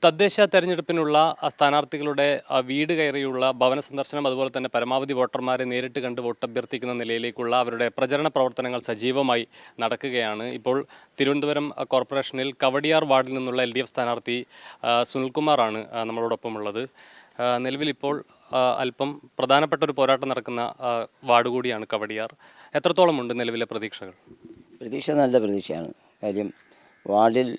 തദ്ദേശ തെരഞ്ഞെടുപ്പിനുള്ള സ്ഥാനാർത്ഥികളുടെ വീട് കയറിയുള്ള ഭവന സന്ദർശനം, അതുപോലെ തന്നെ പരമാവധി വോട്ടർമാരെ നേരിട്ട് കണ്ട് വോട്ട് അഭ്യർത്ഥിക്കുന്ന നിലയിലേക്കുള്ള അവരുടെ പ്രചരണ പ്രവർത്തനങ്ങൾ സജീവമായി നടക്കുകയാണ്. ഇപ്പോൾ തിരുവനന്തപുരം കോർപ്പറേഷനിൽ കവടിയാർ വാർഡിൽ നിന്നുള്ള LDF സ്ഥാനാർത്ഥി സുനിൽകുമാറാണ് നമ്മളോടൊപ്പമുള്ളത്. നിലവിൽ ഇപ്പോൾ അല്പം പ്രധാനപ്പെട്ട ഒരു പോരാട്ടം നടക്കുന്ന വാർഡ് കൂടിയാണ് കവടിയാർ. എത്രത്തോളമുണ്ട് നിലവിലെ പ്രതീക്ഷകൾ? പ്രതീക്ഷ നല്ല പ്രതീക്ഷയാണ്. കാര്യം വാർഡിൽ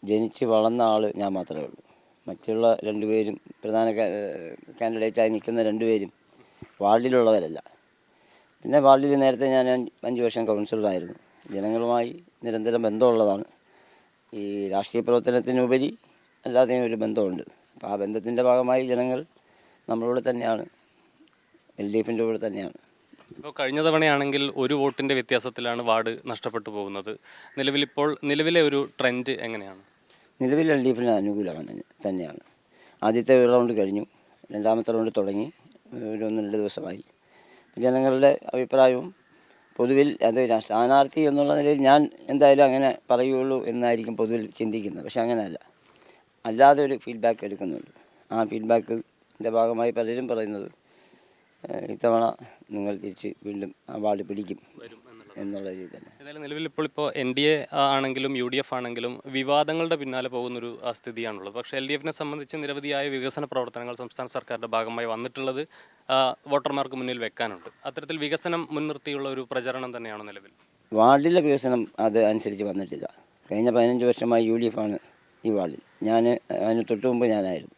ജനിച്ച് വളർന്ന ആൾ ഞാൻ മാത്രമേ ഉള്ളൂ. മറ്റുള്ള രണ്ടുപേരും പ്രധാന കാൻഡിഡേറ്റായി നിൽക്കുന്ന രണ്ടുപേരും വാർഡിലുള്ളവരല്ല. പിന്നെ വാർഡിൽ നേരത്തെ ഞാൻ 5 വർഷം കൗൺസിലറായിരുന്നു. ജനങ്ങളുമായി നിരന്തരം ബന്ധമുള്ളതാണ്. ഈ രാഷ്ട്രീയ പ്രവർത്തനത്തിനുപരി അല്ലാതെയും ഒരു ബന്ധമുണ്ട്. അപ്പോൾ ആ ബന്ധത്തിൻ്റെ ഭാഗമായി ജനങ്ങൾ നമ്മളോട് തന്നെയാണ്, LDFിൻ്റെ കൂടെ തന്നെയാണ്. ഇപ്പോൾ കഴിഞ്ഞ തവണയാണെങ്കിൽ 1 വോട്ടിൻ്റെ വ്യത്യാസത്തിലാണ് വാർഡ് നഷ്ടപ്പെട്ടു പോകുന്നത്. നിലവിലെ ഒരു ട്രെൻഡ് എങ്ങനെയാണ്? നിലവിൽ LDFിന് അനുകൂലമാണ് തന്നെയാണ്. ആദ്യത്തെ റൗണ്ട് കഴിഞ്ഞു, രണ്ടാമത്തെ റൗണ്ട് തുടങ്ങി, ഒരു 1-2 ദിവസമായി. ജനങ്ങളുടെ അഭിപ്രായവും പൊതുവിൽ അത് സ്ഥാനാർത്ഥി എന്നുള്ള നിലയിൽ ഞാൻ എന്തായാലും അങ്ങനെ പറയുള്ളൂ എന്നായിരിക്കും പൊതുവിൽ ചിന്തിക്കുന്നത്. പക്ഷെ അങ്ങനെയല്ല, അല്ലാതെ ഒരു ഫീഡ്ബാക്ക് എടുക്കുന്നുണ്ട്. ആ ഫീഡ്ബാക്കിൻ്റെ ഭാഗമായി പലരും പറയുന്നത് ഇത്തവണ നിങ്ങൾ തിരിച്ച് വീണ്ടും ആ വാർഡ് പിടിക്കും എന്നുള്ള രീതി തന്നെ. ഏതായാലും നിലവിൽ ഇപ്പോൾ NDA ആണെങ്കിലും UDF ആണെങ്കിലും വിവാദങ്ങളുടെ പിന്നാലെ പോകുന്നൊരു സ്ഥിതിയാണുള്ളത്. പക്ഷേ LDFിനെ സംബന്ധിച്ച് നിരവധിയായ വികസന പ്രവർത്തനങ്ങൾ സംസ്ഥാന സർക്കാരിൻ്റെ ഭാഗമായി വന്നിട്ടുള്ളത് വോട്ടർമാർക്ക് മുന്നിൽ വെക്കാനുണ്ട്. അത്തരത്തിൽ വികസനം മുൻനിർത്തിയുള്ള ഒരു പ്രചരണം തന്നെയാണ് നിലവിൽ. വാർഡിലെ വികസനം അത് അനുസരിച്ച് വന്നിട്ടില്ല. കഴിഞ്ഞ 15 വർഷമായി UDF ആണ് ഈ വാർഡിൽ. അതിന് തൊട്ട് മുമ്പ് ഞാനായിരുന്നു.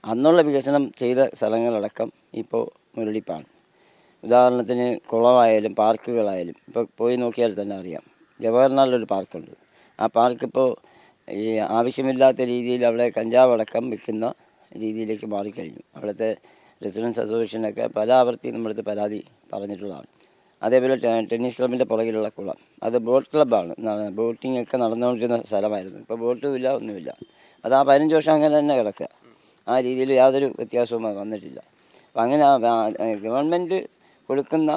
അന്നുള്ള വികസനം ചെയ്ത സ്ഥലങ്ങളടക്കം ഇപ്പോൾ മുരളിപ്പാണ്. ഉദാഹരണത്തിന് കുളമായാലും പാർക്കുകളായാലും ഇപ്പോൾ പോയി നോക്കിയാൽ തന്നെ അറിയാം. ജവഹർലാലൊരു പാർക്കുണ്ട്. ആ പാർക്കിപ്പോൾ ഈ ആവശ്യമില്ലാത്ത രീതിയിൽ അവിടെ കഞ്ചാവ് അടക്കം വിൽക്കുന്ന രീതിയിലേക്ക് മാറിക്കഴിഞ്ഞു. അവിടുത്തെ റെസിഡൻസ് അസോസിയേഷനൊക്കെ പല ആവർത്തി നമ്മളടുത്ത് പരാതി പറഞ്ഞിട്ടുള്ളതാണ്. അതേപോലെ ടെന്നീസ് ക്ലബിൻ്റെ പുറകിലുള്ള കുളം, അത് ബോട്ട് ക്ലബ്ബാണ്. ബോട്ടിംഗ് ഒക്കെ നടന്നുകൊണ്ടിരുന്ന സ്ഥലമായിരുന്നു. ഇപ്പോൾ ബോട്ടും ഇല്ല, ഒന്നുമില്ല. അത് ആ 15 വർഷം അങ്ങനെ തന്നെ കിടക്കുക. ആ രീതിയിൽ യാതൊരു വ്യത്യാസവും വന്നിട്ടില്ല. അപ്പം അങ്ങനെ ഗവൺമെൻറ് കൊടുക്കുന്ന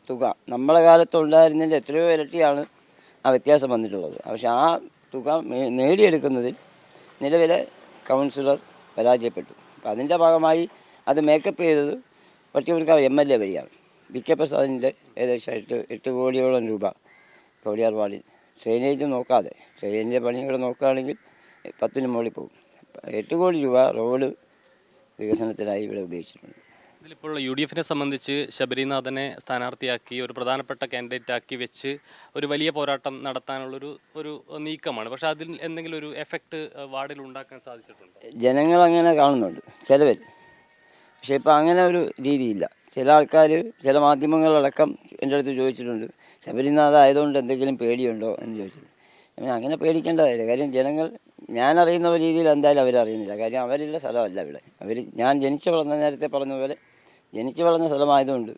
തുക നമ്മളെ കാലത്ത് ഉണ്ടായിരുന്നതിൻ്റെ എത്രയോ ഇരട്ടിയാണ് ആ വ്യത്യാസം വന്നിട്ടുള്ളത്. പക്ഷെ ആ തുക നേടിയെടുക്കുന്നതിൽ നിലവിലെ കൗൺസിലർ പരാജയപ്പെട്ടു. അപ്പം അതിൻ്റെ ഭാഗമായി അത് മേക്കപ്പ് ചെയ്തത് വട്ടിയൂർക്കാവ് MLA വഴിയാണ്. VK പ്രസാദിൻ്റെ ഏകദേശം 8 കോടിയോളം രൂപ കവടിയാർ വാർഡിൽ ഡ്രെയിനേജ് നോക്കാതെ, ഡ്രെയിനേജിൻ്റെ പണികൾ നോക്കുകയാണെങ്കിൽ 10-ന് മുകളിൽ പോകും. 8 കോടി രൂപ റോഡ് വികസനത്തിനായി ഇവിടെ ഉപയോഗിച്ചിട്ടുണ്ട്. ഇതിലിപ്പോൾ UDFിനെ സംബന്ധിച്ച് ശബരിനാഥനെ സ്ഥാനാർത്ഥിയാക്കി ഒരു പ്രധാനപ്പെട്ട കാൻഡിഡേറ്റാക്കി വെച്ച് ഒരു വലിയ പോരാട്ടം നടത്താനുള്ളൊരു നീക്കമാണ്. പക്ഷേ അതിൽ എന്തെങ്കിലും ഒരു എഫക്റ്റ് വാർഡിൽ ഉണ്ടാക്കാൻ സാധിച്ചിട്ടുണ്ട്? ജനങ്ങൾ അങ്ങനെ കാണുന്നുണ്ട് ചിലവർ. പക്ഷേ ഇപ്പോൾ അങ്ങനെ ഒരു രീതിയില്ല. ചില ആൾക്കാർ, ചില മാധ്യമങ്ങളടക്കം എൻ്റെ അടുത്ത് ചോദിച്ചിട്ടുണ്ട്, ശബരിനാഥ ആയതുകൊണ്ട് എന്തെങ്കിലും പേടിയുണ്ടോ എന്ന് ചോദിച്ചിട്ടുണ്ട്. അങ്ങനെ പേടിക്കേണ്ടതായില്ല. കാര്യം ജനങ്ങൾ ഞാനറിയുന്ന രീതിയിൽ എന്തായാലും അവരറിയുന്നില്ല. കാര്യം അവരുള്ള സ്ഥലമല്ല ഇവിടെ. ഞാൻ ജനിച്ചു വളർന്ന, നേരത്തെ പറഞ്ഞ പോലെ ജനിച്ചു വളർന്ന സ്ഥലമായതുകൊണ്ട്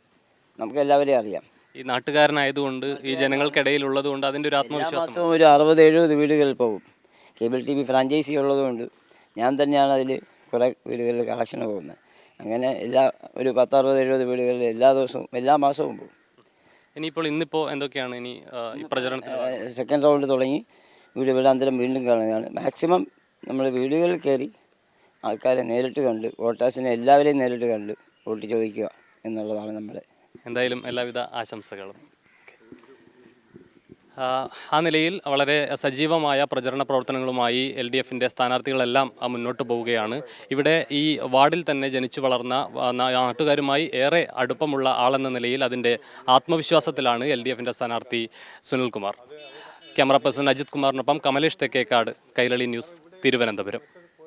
നമുക്ക് എല്ലാവരെയും അറിയാം. ഈ നാട്ടുകാരനായതുകൊണ്ട്, ഈ ജനങ്ങൾക്കിടയിൽ ഉള്ളതുകൊണ്ട് അതിൻ്റെ ഒരു ആത്മവിശ്വാസം. ഒരു 60-70 വീടുകളിൽ പോകും. കേബിൾ TV ഫ്രാഞ്ചൈസി ഉള്ളതുകൊണ്ട് ഞാൻ തന്നെയാണ് അതിൽ കുറേ വീടുകളിൽ കളക്ഷന് പോകുന്നത്. അങ്ങനെ ഒരു 10-60-70 വീടുകളിൽ എല്ലാ ദിവസവും, എല്ലാ മാസവും പോകും. ഇന്നിപ്പോൾ എന്തൊക്കെയാണ് ഇനി ഈ പ്രചരണത്തിൽ? സെക്കൻഡ് റൗണ്ട് തുടങ്ങി, വീടാന്തരം വീണ്ടും കാണുകയാണ്. മാക്സിമം നമ്മൾ വീടുകളിൽ കയറി ആൾക്കാരെ നേരിട്ട് കണ്ട്, വോട്ടേഴ്സിനെ എല്ലാവരെയും നേരിട്ട് കണ്ട് വോട്ട് ചോദിക്കുക എന്നുള്ളതാണ് നമ്മുടെ. എന്തായാലും എല്ലാവിധ ആശംസകളും. ആ നിലയിൽ വളരെ സജീവമായ പ്രചരണ പ്രവർത്തനങ്ങളുമായി LDFിൻ്റെ സ്ഥാനാർത്ഥികളെല്ലാം മുന്നോട്ട് പോവുകയാണ്. ഇവിടെ ഈ വാർഡിൽ തന്നെ ജനിച്ചു വളർന്ന നാട്ടുകാരുമായി ഏറെ അടുപ്പമുള്ള ആളെന്ന നിലയിൽ അതിൻ്റെ ആത്മവിശ്വാസത്തിലാണ് LDFിൻ്റെ സ്ഥാനാർത്ഥി സുനിൽകുമാർ. ക്യാമറ പേഴ്സൺ അജിത് കുമാറിനൊപ്പം കമലേഷ് തെക്കേക്കാട്, കൈരളി ന്യൂസ്, തിരുവനന്തപുരം.